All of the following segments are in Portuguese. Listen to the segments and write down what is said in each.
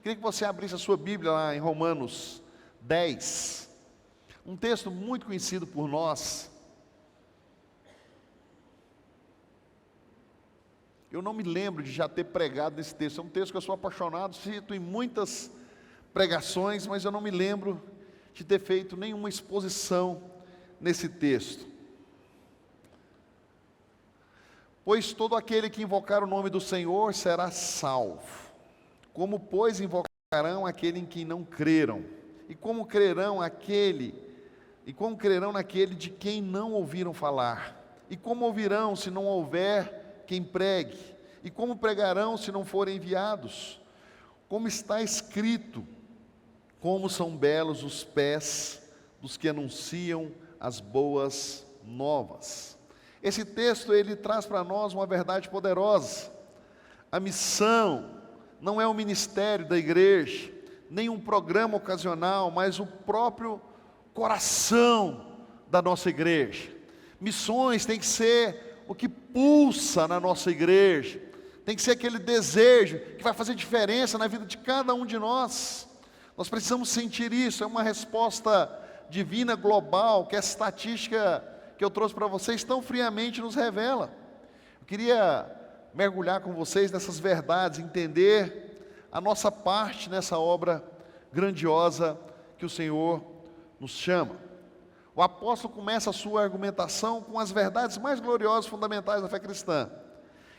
Queria que você abrisse a sua Bíblia lá em Romanos 10, um texto muito conhecido por nós. Eu não me lembro de já ter pregado nesse texto, é um texto que eu sou apaixonado, cito em muitas pregações, mas eu não me lembro de ter feito nenhuma exposição nesse texto. Pois todo aquele que invocar o nome do Senhor será salvo. Como, pois, invocarão aquele em quem não creram? E como crerão naquele de quem não ouviram falar? E como ouvirão se não houver quem pregue? E como pregarão se não forem enviados? Como está escrito: como são belos os pés dos que anunciam as boas novas. Esse texto, ele traz para nós uma verdade poderosa. A missão não é o ministério da igreja, nem um programa ocasional, mas o próprio coração da nossa igreja. Missões tem que ser o que pulsa na nossa igreja, tem que ser aquele desejo que vai fazer diferença na vida de cada um de nós. Nós precisamos sentir isso, é uma resposta divina global, que a estatística que eu trouxe para vocês tão friamente nos revela. Eu queria mergulhar com vocês nessas verdades, entender a nossa parte nessa obra grandiosa que o Senhor nos chama. O apóstolo começa a sua argumentação com as verdades mais gloriosas, fundamentais da fé cristã,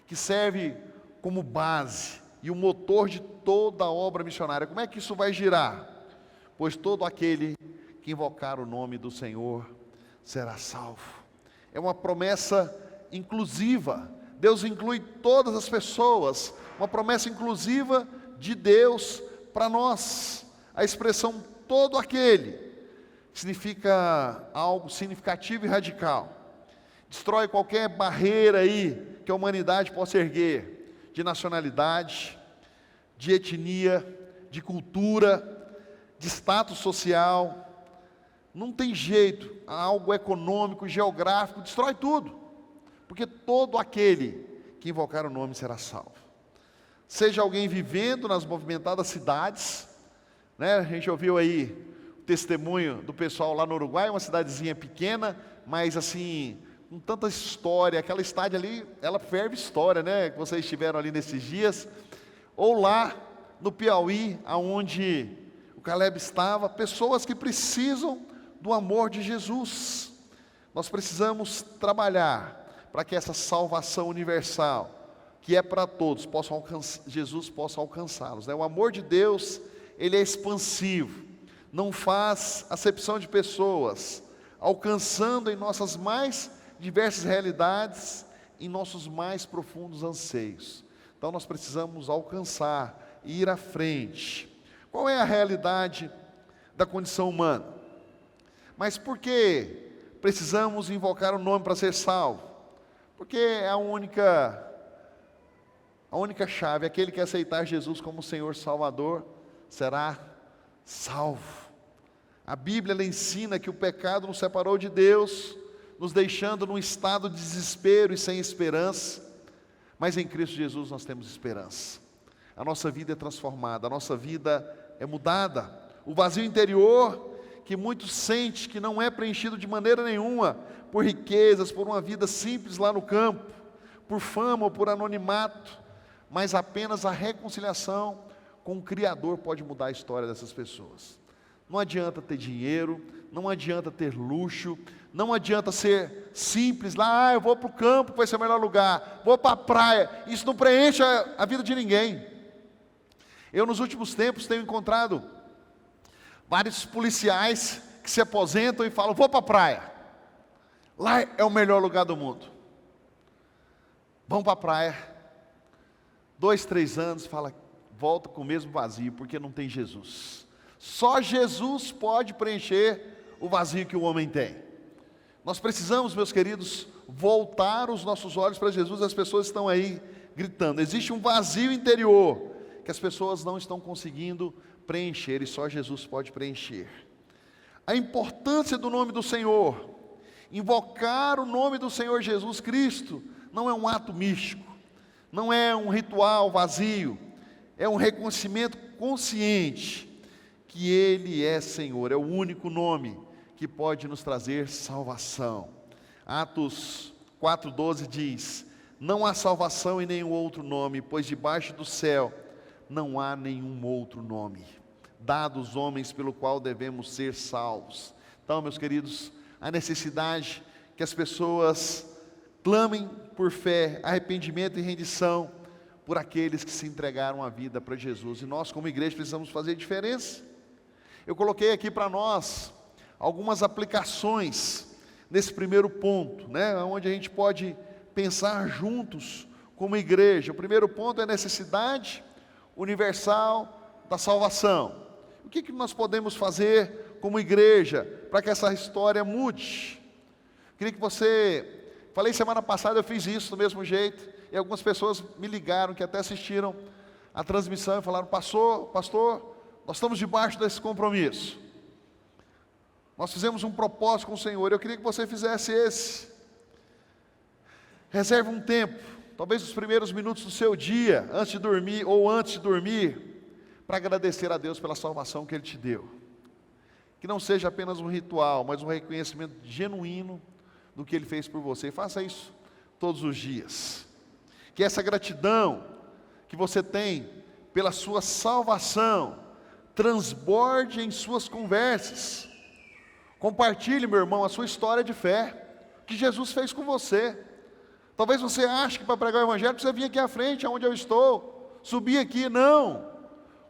que serve como base e o motor de toda a obra missionária. Como é que isso vai girar? Pois todo aquele que invocar o nome do Senhor será salvo. É uma promessa inclusiva. Deus inclui todas as pessoas, uma promessa inclusiva de Deus para nós. A expressão todo aquele significa algo significativo e radical. Destrói qualquer barreira aí que a humanidade possa erguer, de nacionalidade, de etnia, de cultura, de status social. Não tem jeito, algo econômico, geográfico, destrói tudo. Porque todo aquele que invocar o nome será salvo. Seja alguém vivendo nas movimentadas cidades, né? A gente ouviu aí o testemunho do pessoal lá no Uruguai, uma cidadezinha pequena, mas assim, com tanta história, aquela cidade ali, ela ferve história, né? Que vocês estiveram ali nesses dias. Ou lá no Piauí, aonde o Caleb estava, pessoas que precisam do amor de Jesus. Nós precisamos trabalhar para que essa salvação universal, que é para todos, Jesus possa alcançá-los, né? O amor de Deus, ele é expansivo, não faz acepção de pessoas, alcançando em nossas mais diversas realidades, em nossos mais profundos anseios. Então nós precisamos alcançar, ir à frente. Qual é a realidade da condição humana? Mas por que precisamos invocar o nome para ser salvo? Porque é a única chave. Aquele que aceitar Jesus como Senhor Salvador será salvo. A Bíblia, ela ensina que o pecado nos separou de Deus, nos deixando num estado de desespero e sem esperança. Mas em Cristo Jesus nós temos esperança. A nossa vida é transformada, a nossa vida é mudada. O vazio interior que muitos sentem que não é preenchido de maneira nenhuma por riquezas, por uma vida simples lá no campo, por fama ou por anonimato, mas apenas a reconciliação com o Criador pode mudar a história dessas pessoas. Não adianta ter dinheiro, não adianta ter luxo, não adianta ser simples, lá, eu vou para o campo, vai ser o melhor lugar, vou para a praia, isso não preenche a vida de ninguém. Eu nos últimos tempos tenho encontrado vários policiais que se aposentam e falam, vou para a praia, lá é o melhor lugar do mundo. Vão para a praia, 2, 3 anos, volta com o mesmo vazio, porque não tem Jesus. Só Jesus pode preencher o vazio que o homem tem. Nós precisamos, meus queridos, voltar os nossos olhos para Jesus. As pessoas estão aí gritando, existe um vazio interior que as pessoas não estão conseguindo preencher, e só Jesus pode preencher. A importância do nome do Senhor, invocar o nome do Senhor Jesus Cristo, não é um ato místico, não é um ritual vazio, é um reconhecimento consciente que Ele é Senhor, é o único nome que pode nos trazer salvação. Atos 4,12 diz: não há salvação em nenhum outro nome, pois debaixo do céu não há nenhum outro nome dado aos homens pelo qual devemos ser salvos. Então, meus queridos, a necessidade que as pessoas clamem por fé, arrependimento e rendição por aqueles que se entregaram a vida para Jesus. E nós, como igreja, precisamos fazer diferença. Eu coloquei aqui para nós algumas aplicações nesse primeiro ponto, onde a gente pode pensar juntos como igreja. O primeiro ponto é a necessidade universal da salvação. O que nós podemos fazer como igreja para que essa história mude? Queria que você... Falei semana passada, eu fiz isso do mesmo jeito, e algumas pessoas me ligaram, que até assistiram a transmissão, e falaram: pastor, nós estamos debaixo desse compromisso. Nós fizemos um propósito com o Senhor, eu queria que você fizesse esse. Reserve um tempo, talvez os primeiros minutos do seu dia, antes de dormir, para agradecer a Deus pela salvação que Ele te deu. Que não seja apenas um ritual, mas um reconhecimento genuíno do que Ele fez por você. Faça isso todos os dias. Que essa gratidão que você tem pela sua salvação transborde em suas conversas. Compartilhe, meu irmão, a sua história de fé, que Jesus fez com você. Talvez você ache que para pregar o Evangelho precisa vir aqui à frente, aonde eu estou, subir aqui. Não.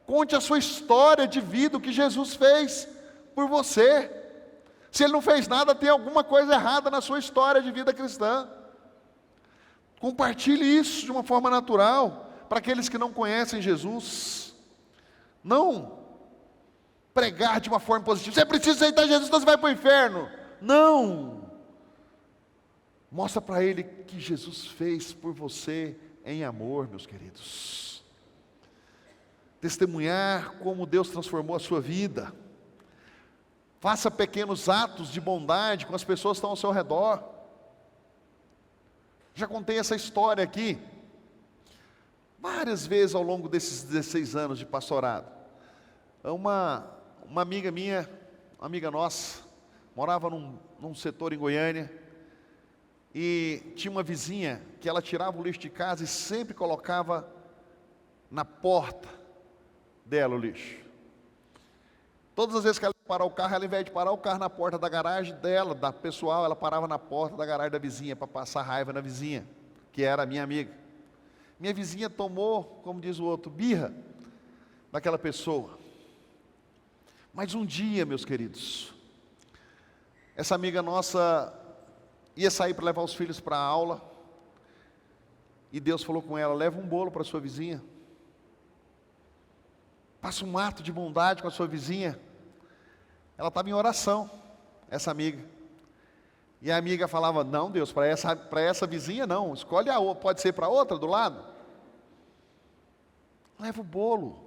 Conte a sua história de vida, o que Jesus fez por você. Se Ele não fez nada, tem alguma coisa errada na sua história de vida cristã. Compartilhe isso de uma forma natural, para aqueles que não conhecem Jesus. Não pregar de uma forma positiva: você precisa aceitar Jesus, senão você vai para o inferno. Não. Mostra para ele que Jesus fez por você em amor, meus queridos. Testemunhar como Deus transformou a sua vida. Faça pequenos atos de bondade com as pessoas que estão ao seu redor. Já contei essa história aqui várias vezes ao longo desses 16 anos de pastorado. Uma amiga minha, uma amiga nossa, morava num setor em Goiânia, e tinha uma vizinha que ela tirava o lixo de casa e sempre colocava na porta dela o lixo. Todas as vezes que ela ia parar o carro, ela, ao invés de parar o carro na porta da garagem dela, da pessoal, ela parava na porta da garagem da vizinha, para passar raiva na vizinha, que era a minha amiga. Minha vizinha tomou, como diz o outro, birra daquela pessoa. Mas um dia, meus queridos, essa amiga nossa ia sair para levar os filhos para a aula, e Deus falou com ela: leva um bolo para a sua vizinha. Faça um ato de bondade com a sua vizinha. Ela estava em oração, essa amiga. E a amiga falava: não, Deus, para essa vizinha não, escolhe a outra, pode ser para outra do lado. Leva o bolo.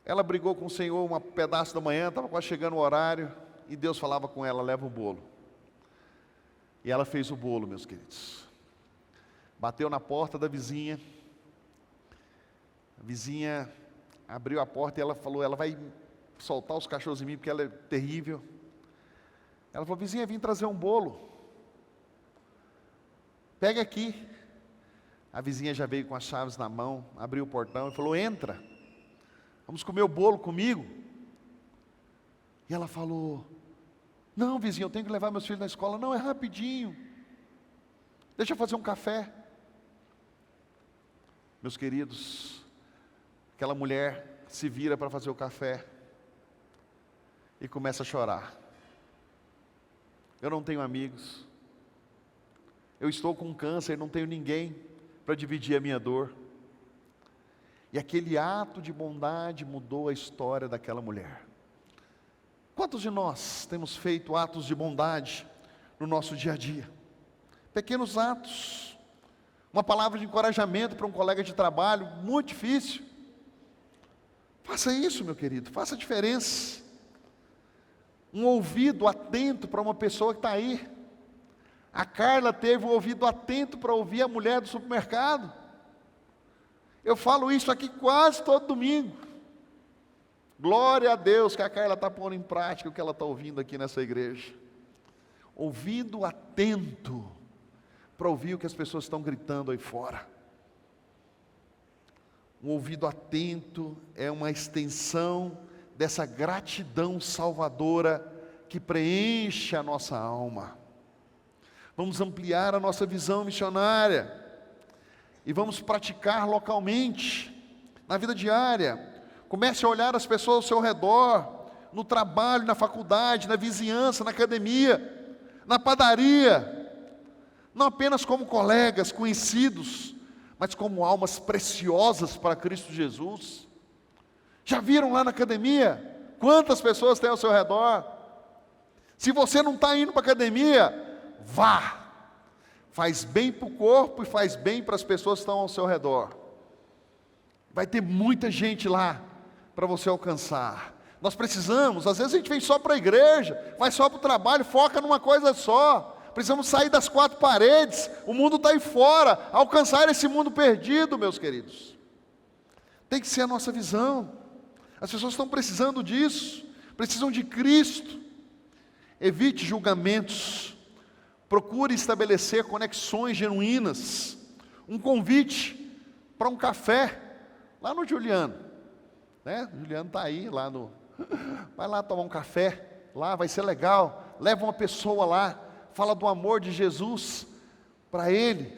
Ela brigou com o Senhor um pedaço da manhã, estava quase chegando o horário, e Deus falava com ela: leva o bolo. E ela fez o bolo, meus queridos. Bateu na porta da vizinha. A vizinha abriu a porta e ela falou: ela vai soltar os cachorros em mim porque ela é terrível. Ela falou: vizinha, vim trazer um bolo. Pega aqui. A vizinha já veio com as chaves na mão, abriu o portão e falou: entra, vamos comer o bolo comigo. E ela falou: não, vizinha, eu tenho que levar meus filhos na escola. Não, é rapidinho, deixa eu fazer um café. Meus queridos, aquela mulher se vira para fazer o café e começa a chorar. Eu não tenho amigos, eu estou com câncer, não tenho ninguém para dividir a minha dor. E aquele ato de bondade mudou a história daquela mulher. Quantos de nós temos feito atos de bondade no nosso dia a dia? Pequenos atos. Uma palavra de encorajamento para um colega de trabalho, muito difícil. Faça isso, meu querido, faça a diferença. Um ouvido atento para uma pessoa que está aí. A Carla teve um ouvido atento para ouvir a mulher do supermercado. Eu falo isso aqui quase todo domingo. Glória a Deus que a Carla está pondo em prática o que ela está ouvindo aqui nessa igreja. Ouvido atento para ouvir o que as pessoas estão gritando aí fora. Um ouvido atento é uma extensão dessa gratidão salvadora que preenche a nossa alma. Vamos ampliar a nossa visão missionária e vamos praticar localmente, na vida diária. Comece a olhar as pessoas ao seu redor, no trabalho, na faculdade, na vizinhança, na academia, na padaria, não apenas como colegas, conhecidos, mas como almas preciosas para Cristo Jesus. Já viram lá na academia quantas pessoas tem ao seu redor? Se você não está indo para a academia, vá. Faz bem para o corpo e faz bem para as pessoas que estão ao seu redor. Vai ter muita gente lá para você alcançar. Nós precisamos, às vezes a gente vem só para a igreja, vai só para o trabalho, foca numa coisa só. Precisamos sair das quatro paredes, o mundo está aí fora, alcançar esse mundo perdido, meus queridos. Tem que ser a nossa visão. As pessoas estão precisando disso, precisam de Cristo. Evite julgamentos, procure estabelecer conexões genuínas. Um convite para um café, lá no Juliano, né? O Juliano está aí, vai lá tomar um café, lá vai ser legal, leva uma pessoa lá, fala do amor de Jesus para ele,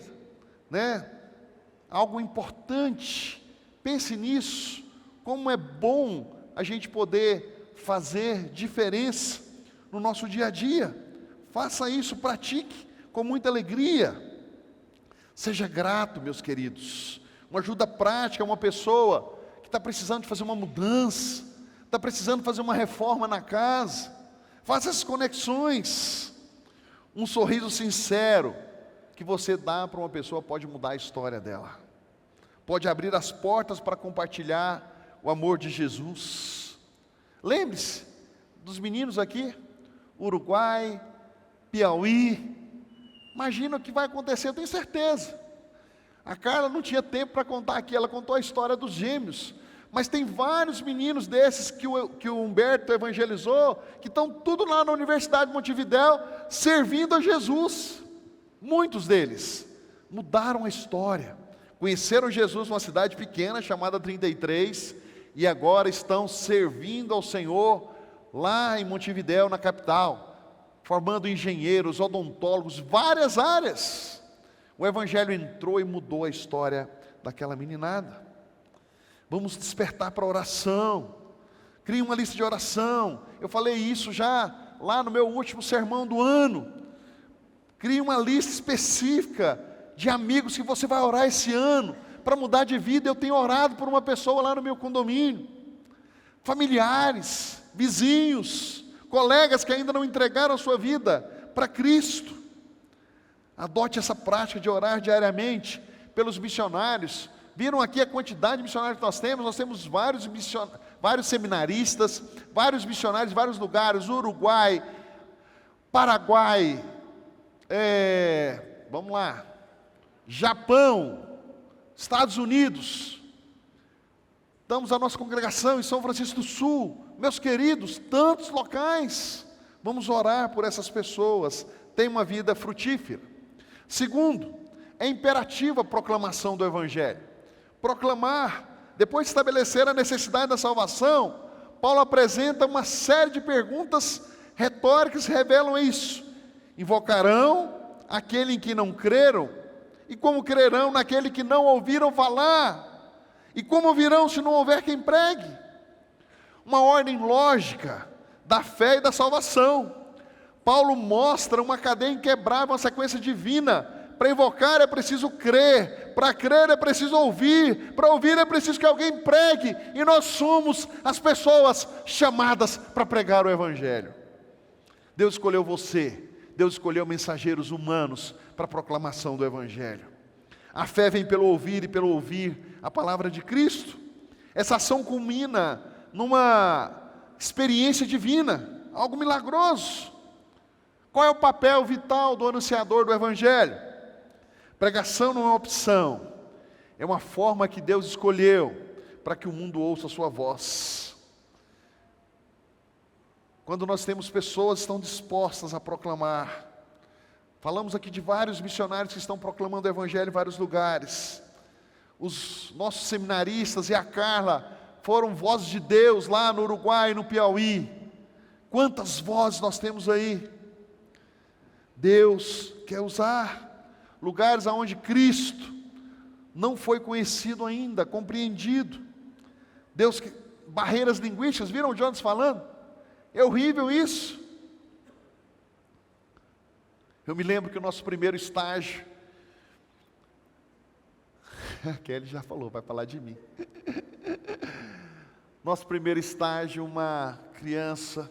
né? Algo importante, pense nisso, como é bom a gente poder fazer diferença no nosso dia a dia. Faça isso, pratique com muita alegria. Seja grato, meus queridos. Uma ajuda prática, uma pessoa que está precisando de fazer uma mudança, está precisando fazer uma reforma na casa. Faça essas conexões. Um sorriso sincero que você dá para uma pessoa pode mudar a história dela. Pode abrir as portas para compartilhar o amor de Jesus. Lembre-se dos meninos aqui, Uruguai, Piauí. Imagina o que vai acontecer, eu tenho certeza. A Carla não tinha tempo para contar aqui, ela contou a história dos gêmeos. Mas tem vários meninos desses que o Humberto evangelizou, que estão tudo lá na Universidade de Montevidéu, servindo a Jesus. Muitos deles mudaram a história. Conheceram Jesus numa cidade pequena, chamada 33, e agora estão servindo ao Senhor lá em Montevidéu, na capital, formando engenheiros, odontólogos, várias áreas. O Evangelho entrou e mudou a história daquela meninada. Vamos despertar para a oração. Crie uma lista de oração. Eu falei isso já lá no meu último sermão do ano. Crie uma lista específica de amigos que você vai orar esse ano para mudar de vida. Eu tenho orado por uma pessoa lá no meu condomínio. Familiares, vizinhos, colegas que ainda não entregaram a sua vida para Cristo. Adote essa prática de orar diariamente pelos missionários. Viram aqui a quantidade de missionários que nós temos? Nós temos vários seminaristas, vários missionários em vários lugares, Uruguai, Paraguai, vamos lá, Japão, Estados Unidos. Estamos a nossa congregação em São Francisco do Sul, meus queridos, tantos locais. Vamos orar por essas pessoas, tenham uma vida frutífera. Segundo, é imperativa a proclamação do Evangelho. Proclamar, depois de estabelecer a necessidade da salvação, Paulo apresenta uma série de perguntas retóricas que revelam isso. Invocarão aquele em que não creram? E como crerão naquele que não ouviram falar? E como ouvirão se não houver quem pregue? Uma ordem lógica da fé e da salvação. Paulo mostra uma cadeia inquebrável, uma sequência divina. Para invocar é preciso crer, para crer é preciso ouvir, para ouvir é preciso que alguém pregue, e nós somos as pessoas chamadas para pregar o Evangelho. Deus escolheu você, Deus escolheu mensageiros humanos para a proclamação do Evangelho. A fé vem pelo ouvir e pelo ouvir a palavra de Cristo. Essa ação culmina numa experiência divina, algo milagroso. Qual é o papel vital do anunciador do Evangelho? Pregação não é opção, É uma forma que Deus escolheu para que o mundo ouça a sua voz. Quando nós temos pessoas que estão dispostas a proclamar, falamos aqui de vários missionários que estão proclamando o Evangelho em vários lugares. Os nossos seminaristas e a Carla foram vozes de Deus lá no Uruguai, no Piauí. Quantas vozes nós temos aí? Deus quer usar lugares onde Cristo não foi conhecido ainda, compreendido. Deus, barreiras linguísticas, viram o Jonas falando? É horrível isso. Eu me lembro que o nosso primeiro estágio, a Kelly já falou, vai falar de mim. Nosso primeiro estágio, uma criança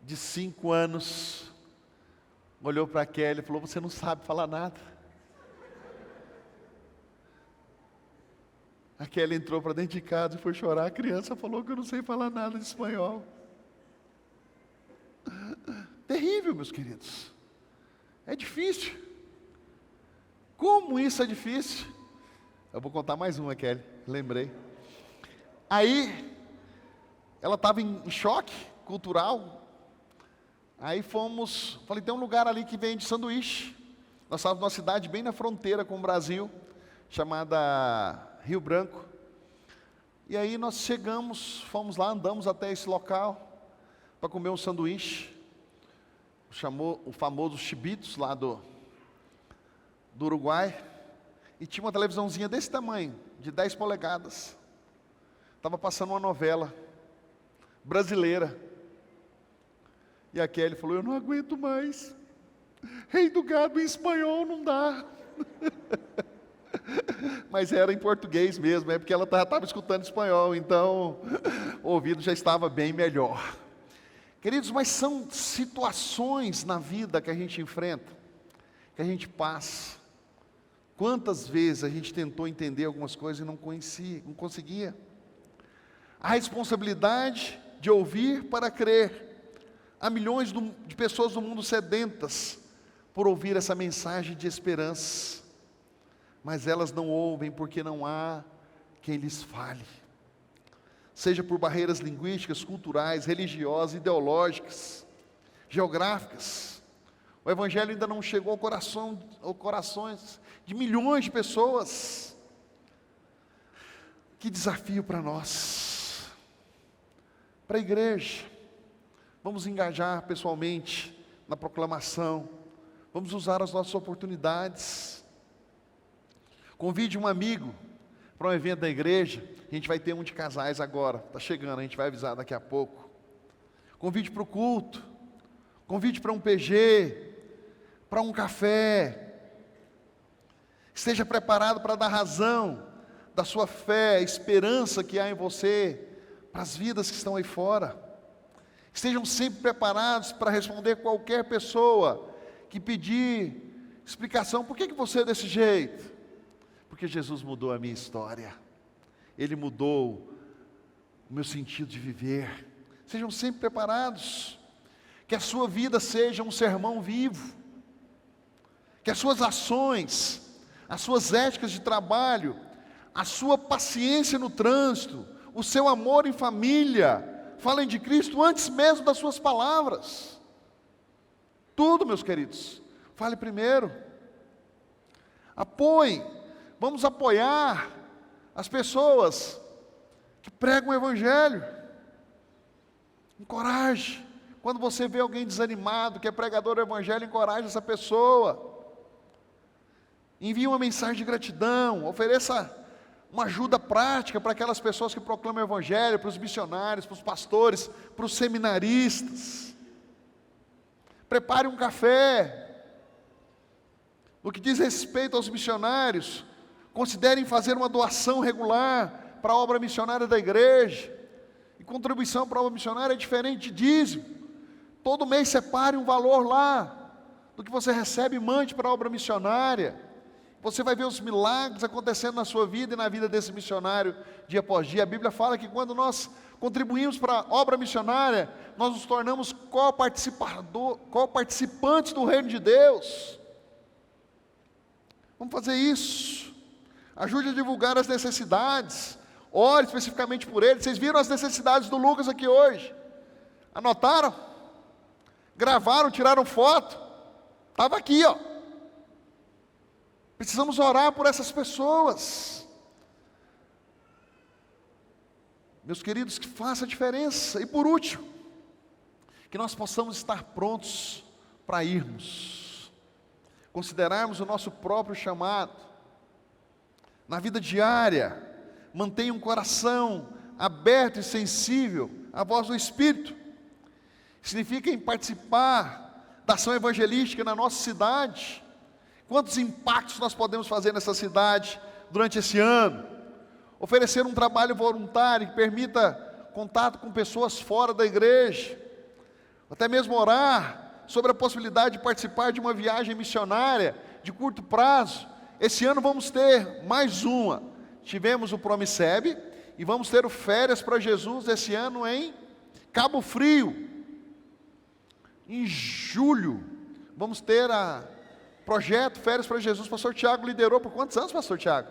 de 5 anos, olhou para a Kelly e falou: você não sabe falar nada. A Kelly entrou para dentro de casa e foi chorar. A criança falou que eu não sei falar nada de espanhol. Terrível, meus queridos. É difícil. Como isso é difícil? Eu vou contar mais uma, Kelly, lembrei. Aí, ela estava em choque cultural. Aí falei, tem um lugar ali que vende sanduíche. Nós estávamos numa cidade bem na fronteira com o Brasil, chamada Rio Branco. E aí nós chegamos, fomos lá, andamos até esse local para comer um sanduíche. Chamou o famoso Chibitos lá do Uruguai. E tinha uma televisãozinha desse tamanho, de 10 polegadas. Estava passando uma novela brasileira. E a Kelly falou: eu não aguento mais. Rei do Gado em espanhol não dá. Mas era em português mesmo, é porque ela estava escutando espanhol, então o ouvido já estava bem melhor. Queridos, mas são situações na vida que a gente enfrenta, que a gente passa. Quantas vezes a gente tentou entender algumas coisas e não conseguia. A responsabilidade de ouvir para crer. Há milhões de pessoas no mundo sedentas por ouvir essa mensagem de esperança. Mas elas não ouvem porque não há quem lhes fale. Seja por barreiras linguísticas, culturais, religiosas, ideológicas, geográficas. O Evangelho ainda não chegou ao corações de milhões de pessoas. Que desafio para nós, para a igreja. Vamos engajar pessoalmente na proclamação, vamos usar as nossas oportunidades. Convide um amigo para um evento da igreja. A gente vai ter um de casais agora, está chegando, a gente vai avisar daqui a pouco. Convide para o culto, convide para um PG, para um café. Esteja preparado para dar razão da sua fé, esperança que há em você, para as vidas que estão aí fora. Estejam sempre preparados para responder qualquer pessoa que pedir explicação. Por que você é desse jeito? Porque Jesus mudou a minha história. Ele mudou o meu sentido de viver. Sejam sempre preparados. Que a sua vida seja um sermão vivo. Que as suas ações, as suas éticas de trabalho, a sua paciência no trânsito, o seu amor em família, falem de Cristo antes mesmo das suas palavras. Tudo, meus queridos. Fale primeiro. Apoie. Vamos apoiar as pessoas que pregam o Evangelho. Encoraje. Quando você vê alguém desanimado, que é pregador do Evangelho, encoraje essa pessoa. Envie uma mensagem de gratidão. Ofereça uma ajuda prática para aquelas pessoas que proclamam o Evangelho, para os missionários, para os pastores, para os seminaristas. Prepare um café. No que diz respeito aos missionários, considerem fazer uma doação regular para a obra missionária da igreja. E contribuição para a obra missionária é diferente de dízimo. Todo mês separe um valor lá, do que você recebe e mande para a obra missionária. Você vai ver os milagres acontecendo na sua vida e na vida desse missionário dia após dia. A Bíblia fala que quando nós contribuímos para a obra missionária, nós nos tornamos co-participantes do reino de Deus. Vamos fazer isso. Ajude a divulgar as necessidades. Ore especificamente por eles. Vocês viram as necessidades do Lucas aqui hoje? Anotaram? Gravaram, tiraram foto? Estava aqui, ó. Precisamos orar por essas pessoas. Meus queridos, que faça a diferença. E por último, que nós possamos estar prontos para irmos. Considerarmos o nosso próprio chamado. Na vida diária, mantenha um coração aberto e sensível à voz do Espírito. Significa em participar da ação evangelística na nossa cidade. Quantos impactos nós podemos fazer nessa cidade durante esse ano? Oferecer um trabalho voluntário que permita contato com pessoas fora da igreja. Até mesmo orar sobre a possibilidade de participar de uma viagem missionária de curto prazo. Esse ano vamos ter mais uma. Tivemos o Promiceb e vamos ter o Férias para Jesus esse ano em Cabo Frio. Em julho, vamos ter o projeto Férias para Jesus. O pastor Tiago liderou por quantos anos, pastor Tiago?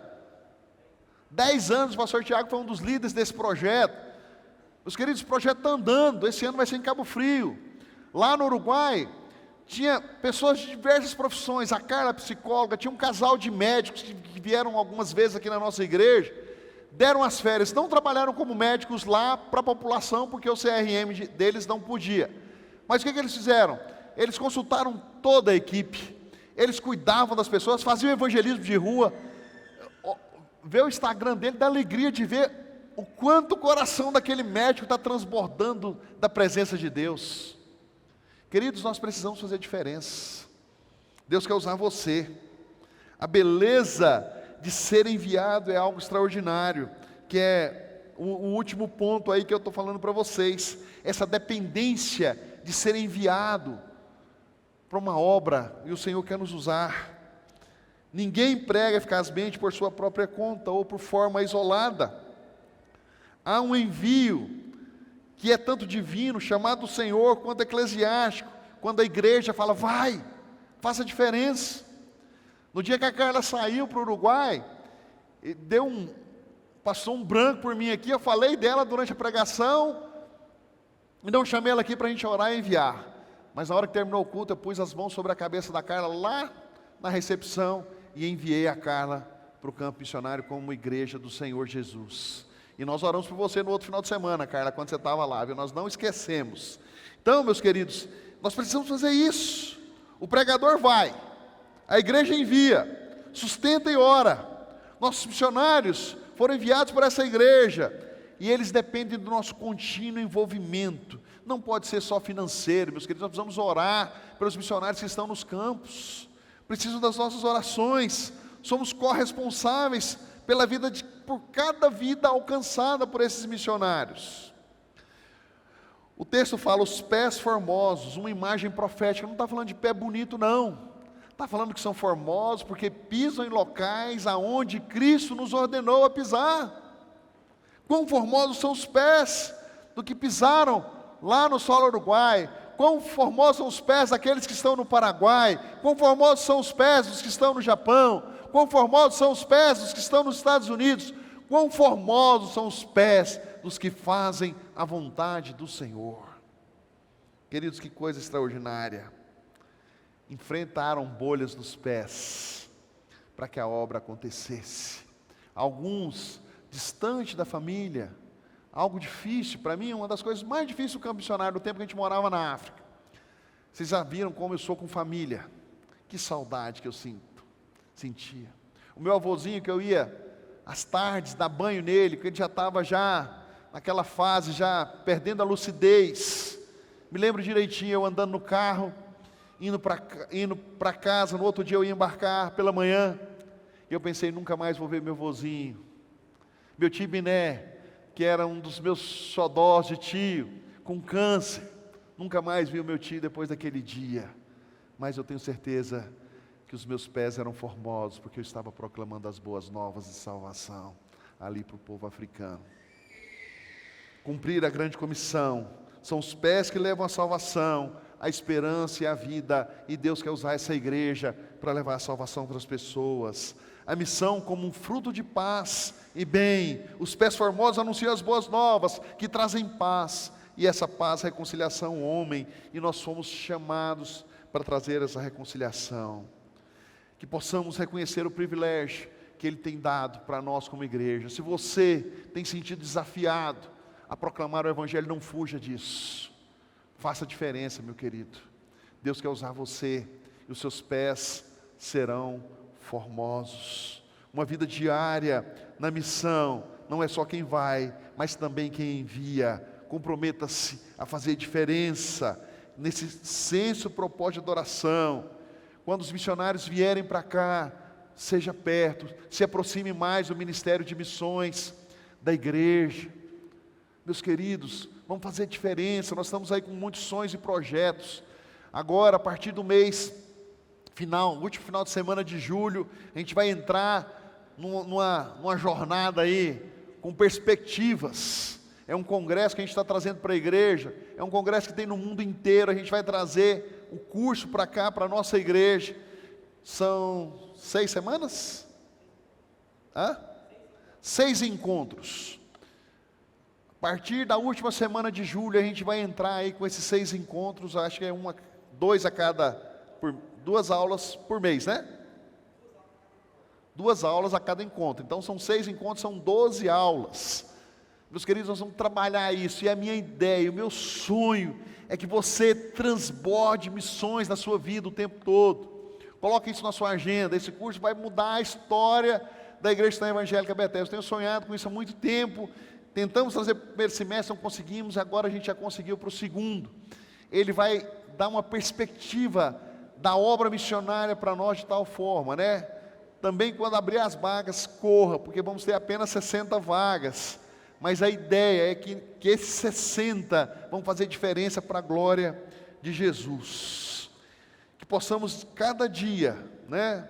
10 anos, o pastor Tiago foi um dos líderes desse projeto. Meus queridos, o projeto está andando. Esse ano vai ser em Cabo Frio. Lá no Uruguai, tinha pessoas de diversas profissões. A Carla, psicóloga, tinha um casal de médicos que vieram algumas vezes aqui na nossa igreja. Deram as férias, não trabalharam como médicos lá para a população, porque o CRM deles não podia. Mas o que eles fizeram? Eles consultaram toda a equipe. Eles cuidavam das pessoas, faziam evangelismo de rua. Ver o Instagram dele, dá alegria de ver o quanto o coração daquele médico está transbordando da presença de Deus. Queridos, nós precisamos fazer diferença. Deus quer usar você. A beleza de ser enviado é algo extraordinário, que é o último ponto aí que eu estou falando para vocês. Essa dependência de ser enviado para uma obra, e o Senhor quer nos usar. Ninguém prega eficazmente por sua própria conta ou por forma isolada. Há um envio que é tanto divino, chamado do Senhor, quanto eclesiástico, quando a igreja fala, vai, faça a diferença. No dia que a Carla saiu para o Uruguai, passou um branco por mim aqui, eu falei dela durante a pregação, e não chamei ela aqui para a gente orar e enviar. Mas na hora que terminou o culto, eu pus as mãos sobre a cabeça da Carla lá na recepção, e enviei a Carla para o campo missionário como igreja do Senhor Jesus. E nós oramos por você no outro final de semana, Carla, quando você estava lá, viu? Nós não esquecemos. Então, meus queridos, nós precisamos fazer isso. O pregador vai, a igreja envia, sustenta e ora. Nossos missionários foram enviados por essa igreja, e eles dependem do nosso contínuo envolvimento. Não pode ser só financeiro, meus queridos, nós precisamos orar pelos missionários que estão nos campos. Precisam das nossas orações. Somos corresponsáveis por cada vida alcançada por esses missionários. O texto fala, os pés formosos, uma imagem profética. Não está falando de pé bonito, não. Está falando que são formosos porque pisam em locais aonde Cristo nos ordenou a pisar. Quão formosos são os pés do que pisaram lá no solo uruguai. Quão formosos são os pés daqueles que estão no Paraguai. Quão formosos são os pés dos que estão no Japão. Quão formosos são os pés dos que estão nos Estados Unidos. Quão formosos são os pés dos que fazem a vontade do Senhor. Queridos, que coisa extraordinária. Enfrentaram bolhas nos pés para que a obra acontecesse. Alguns distante da família, algo difícil. Para mim, uma das coisas mais difíceis do campo missionário, do tempo que a gente morava na África. Vocês já viram como eu sou com família. Que saudade que eu sentia. O meu avôzinho, que eu ia às tardes dar banho nele, porque ele já estava naquela fase, já perdendo a lucidez. Me lembro direitinho, eu andando no carro, indo para casa, no outro dia eu ia embarcar pela manhã, e eu pensei, nunca mais vou ver meu avôzinho. Meu tio Biné, que era um dos meus xodós de tio, com câncer, nunca mais vi o meu tio depois daquele dia. Mas eu tenho certeza que os meus pés eram formosos, porque eu estava proclamando as boas novas de salvação ali para o povo africano. Cumprir a grande comissão, são os pés que levam a salvação, a esperança e a vida, e Deus quer usar essa igreja para levar a salvação para as pessoas. a missão como um fruto de paz e bem. Os pés formosos anunciam as boas novas, que trazem paz, e essa paz, reconciliação ao homem, e nós fomos chamados para trazer essa reconciliação. Que possamos reconhecer o privilégio que Ele tem dado para nós como igreja. Se você tem sentido desafiado a proclamar o Evangelho, não fuja disso. Faça a diferença, meu querido. Deus quer usar você, e os seus pés serão formosos. Uma vida diária na missão, não é só quem vai, mas também quem envia. Comprometa-se a fazer diferença nesse senso propósito de adoração. Quando os missionários vierem para cá, seja perto, se aproxime mais do ministério de missões da igreja. Meus queridos, vamos fazer diferença. Nós estamos aí com muitos sonhos e projetos. Agora, a partir do mês final, último final de semana de julho, a gente vai entrar numa jornada aí com perspectivas. É um congresso que a gente está trazendo para a igreja, é um congresso que tem no mundo inteiro. A gente vai trazer o curso para cá, para a nossa igreja. São 6 semanas? 6 encontros. A partir da última semana de julho, a gente vai entrar aí com esses 6 encontros. Acho que é 2 aulas por mês, né? 2 aulas a cada encontro. Então são 6 encontros, são 12 aulas. Meus queridos, nós vamos trabalhar isso. E a minha ideia, o meu sonho é que você transborde missões na sua vida o tempo todo. Coloque isso na sua agenda. Esse curso vai mudar a história da Igreja Cristã Evangélica Bethesda. Eu tenho sonhado com isso há muito tempo. Tentamos trazer para o primeiro semestre, não conseguimos. Agora a gente já conseguiu para o segundo. Ele vai dar uma perspectiva da obra missionária para nós de tal forma, né? Também quando abrir as vagas, corra, porque vamos ter apenas 60 vagas. Mas a ideia é que esses 60 vão fazer diferença para a glória de Jesus. Que possamos cada dia, né,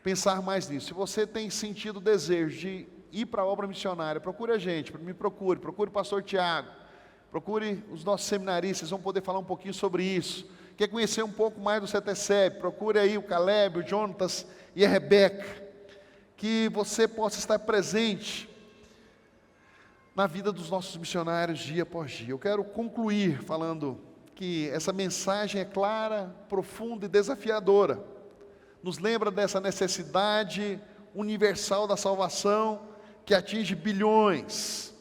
pensar mais nisso. Se você tem sentido o desejo de ir para a obra missionária, procure a gente, procure o pastor Tiago, procure os nossos seminaristas, vão poder falar um pouquinho sobre isso. Quer conhecer um pouco mais do CETESEB, procure aí o Caleb, o Jonatas e a Rebeca, que você possa estar presente na vida dos nossos missionários dia após dia. Eu quero concluir falando que essa mensagem é clara, profunda e desafiadora. Nos lembra dessa necessidade universal da salvação que atinge bilhões,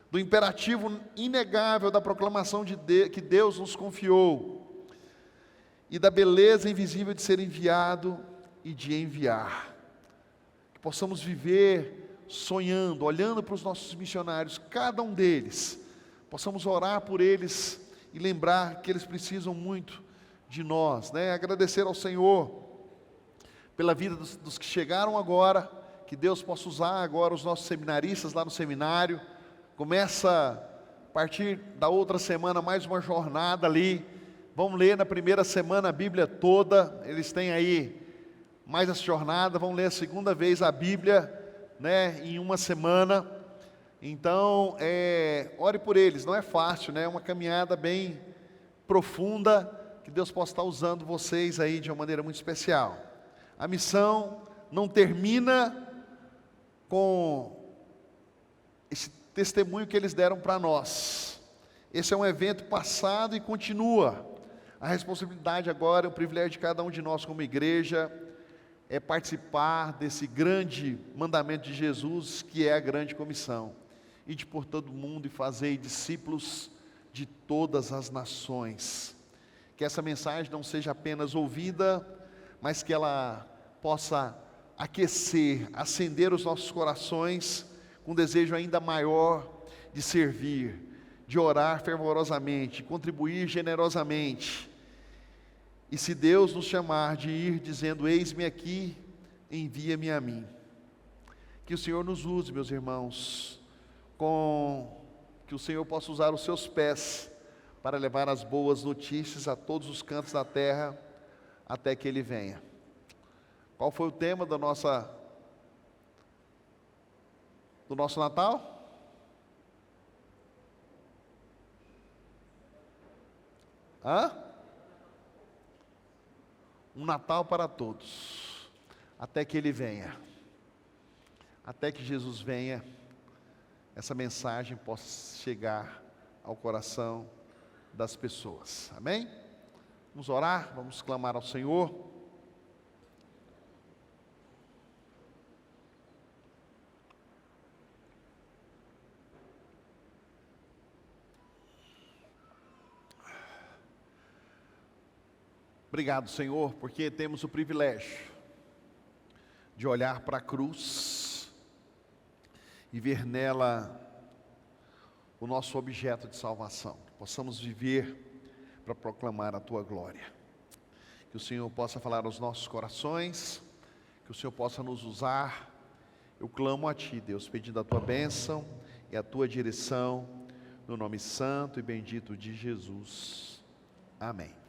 do imperativo inegável da proclamação que Deus nos confiou, e da beleza invisível de ser enviado e de enviar. Que possamos viver sonhando, olhando para os nossos missionários, cada um deles, possamos orar por eles e lembrar que eles precisam muito de nós, né? Agradecer ao Senhor pela vida dos que chegaram agora, que Deus possa usar agora os nossos seminaristas lá no seminário. Começa a partir da outra semana mais uma jornada ali. Vamos ler na primeira semana a Bíblia toda. Eles têm aí mais essa jornada. Vão ler a segunda vez a Bíblia, né, em uma semana. Então, ore por eles. Não é fácil, né? É uma caminhada bem profunda. Que Deus possa estar usando vocês aí de uma maneira muito especial. A missão não termina com esse testemunho que eles deram para nós. Esse é um evento passado e continua. A responsabilidade agora, o privilégio de cada um de nós como igreja, é participar desse grande mandamento de Jesus, que é a grande comissão. Ide por todo mundo e fazei discípulos de todas as nações. Que essa mensagem não seja apenas ouvida, mas que ela possa aquecer, acender os nossos corações com um desejo ainda maior de servir, de orar fervorosamente, de contribuir generosamente. E se Deus nos chamar de ir dizendo, eis-me aqui, envia-me a mim. Que o Senhor nos use, meus irmãos, que o Senhor possa usar os seus pés para levar as boas notícias a todos os cantos da terra, até que Ele venha. Qual foi o tema do nosso Natal? Um Natal para todos, até que Ele venha. até que Jesus venha, essa mensagem possa chegar ao coração das pessoas. Amém? Vamos orar, vamos clamar ao Senhor. Obrigado, Senhor, porque temos o privilégio de olhar para a cruz e ver nela o nosso objeto de salvação. Possamos viver para proclamar a Tua glória. Que o Senhor possa falar aos nossos corações, que o Senhor possa nos usar. Eu clamo a Ti, Deus, pedindo a Tua bênção e a Tua direção, no nome santo e bendito de Jesus. Amém.